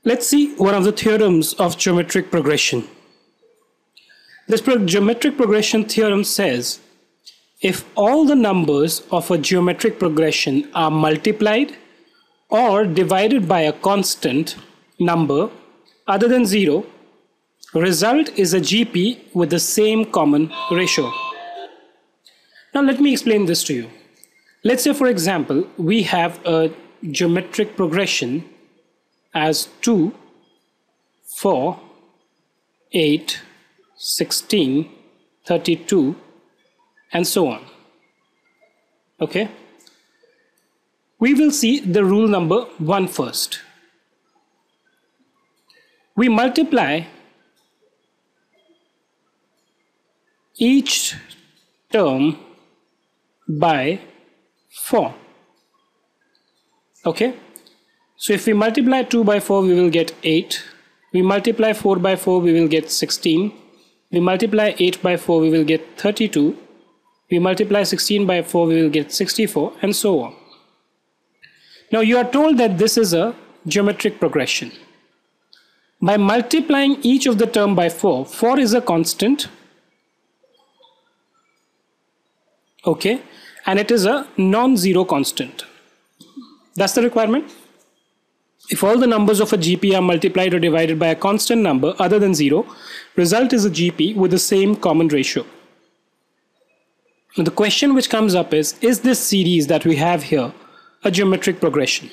Let's see one of the theorems of geometric progression. This geometric progression theorem says if all the numbers of a geometric progression are multiplied or divided by a constant number other than 0, result is a GP with the same common ratio. Now let me explain this to you. Let's say, for example, we have a geometric progression as 2, 4, 8, 16, 32, and so on. Okay? We will see the rule number 1 first. We multiply each term by 4. Okay? So if we multiply 2 by 4, we will get 8. We multiply 4 by 4, we will get 16. We multiply 8 by 4, we will get 32. We multiply 16 by 4, we will get 64, and so on. Now you are told that this is a geometric progression. By multiplying each of the term by 4, 4 is a constant. Okay, and it is a non-zero constant. That's the requirement. If all the numbers of a GP are multiplied or divided by a constant number other than 0, result is a GP with the same common ratio. Now the question which comes up is this series that we have here a geometric progression?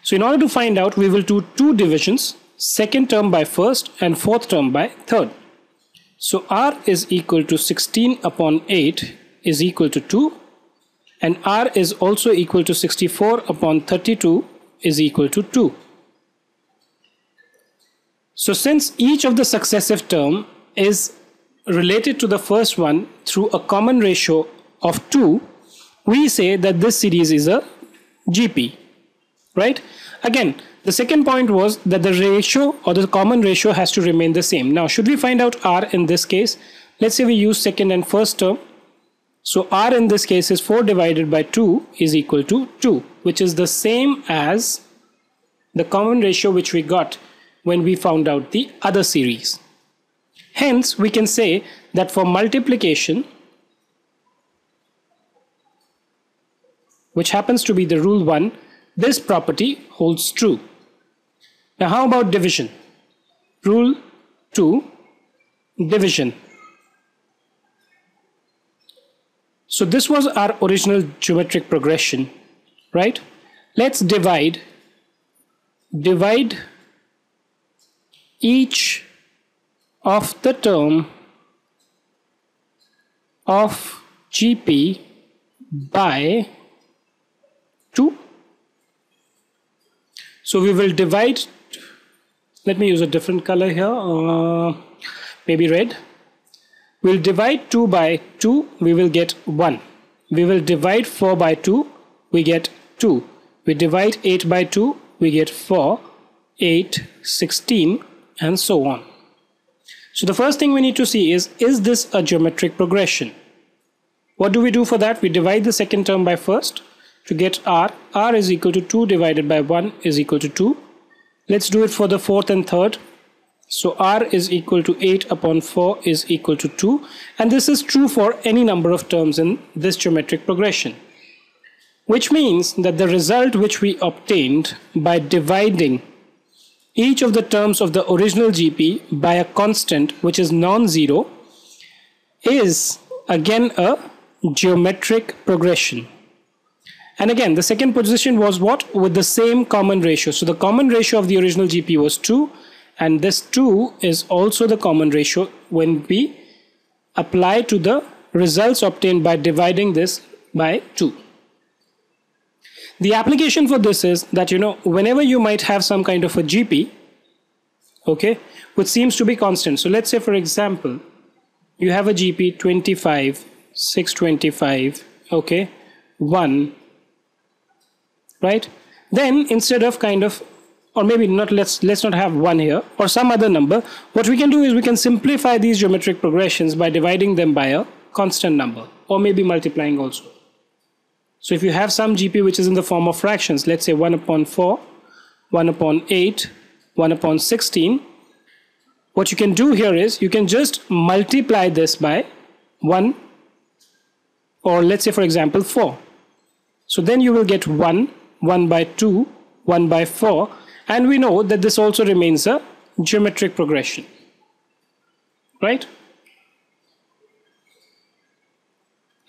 So in order to find out, we will do two divisions, second term by first and fourth term by third. So R is equal to 16 upon 8 is equal to 2, and R is also equal to 64 upon 32 is equal to 2. So since each of the successive term is related to the first one through a common ratio of 2, we say that this series is a GP, right? Again, the second point was that the ratio or the common ratio has to remain the same. Now, should we find out R in this case? Let's say we use second and first term. So R in this case is 4 divided by 2 is equal to 2, which is the same as the common ratio which we got when we found out the other series. Hence, we can say that for multiplication, which happens to be the rule 1, this property holds true. Now, how about division? Rule 2, division. So this was our original geometric progression, right? Let's divide each of the term of GP by 2. So we will divide, let me use a different color here, maybe red. We'll divide 2 by 2, we will get 1. We will divide 4 by 2, we get 2. We divide 8 by 2, we get 4, 8, 16, and so on. So the first thing we need to see is this a geometric progression? What do we do for that? We divide the second term by first to get R. R is equal to 2 divided by 1 is equal to 2. Let's do it for the fourth and third. So R is equal to 8 upon 4 is equal to 2, and this is true for any number of terms in this geometric progression, which means that the result which we obtained by dividing each of the terms of the original GP by a constant which is non-zero is again a geometric progression. And again, the second position was what? With the same common ratio. So the common ratio of the original GP was 2, and this 2 is also the common ratio when we apply to the results obtained by dividing this by 2. The application for this is that, whenever you might have some kind of a GP, okay, which seems to be constant. So let's say, for example, you have a GP 25, 625, okay, 1, right? Then instead of or maybe not, let's not have 1 here, or some other number, what we can do is we can simplify these geometric progressions by dividing them by a constant number, or maybe multiplying also. So if you have some GP which is in the form of fractions, let's say 1 upon 4, 1 upon 8, 1 upon 16. What you can do here is you can just multiply this by 1, or let's say for example 4. So then you will get 1, 1 by 2, 1 by 4, and we know that this also remains a geometric progression, right?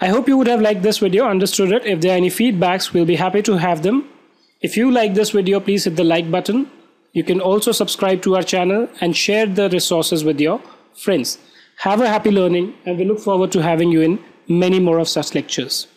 I hope you would have liked this video, understood it. If there are any feedbacks, we'll be happy to have them. If you like this video, please hit the like button. You can also subscribe to our channel and share the resources with your friends. Have a happy learning, and we look forward to having you in many more of such lectures.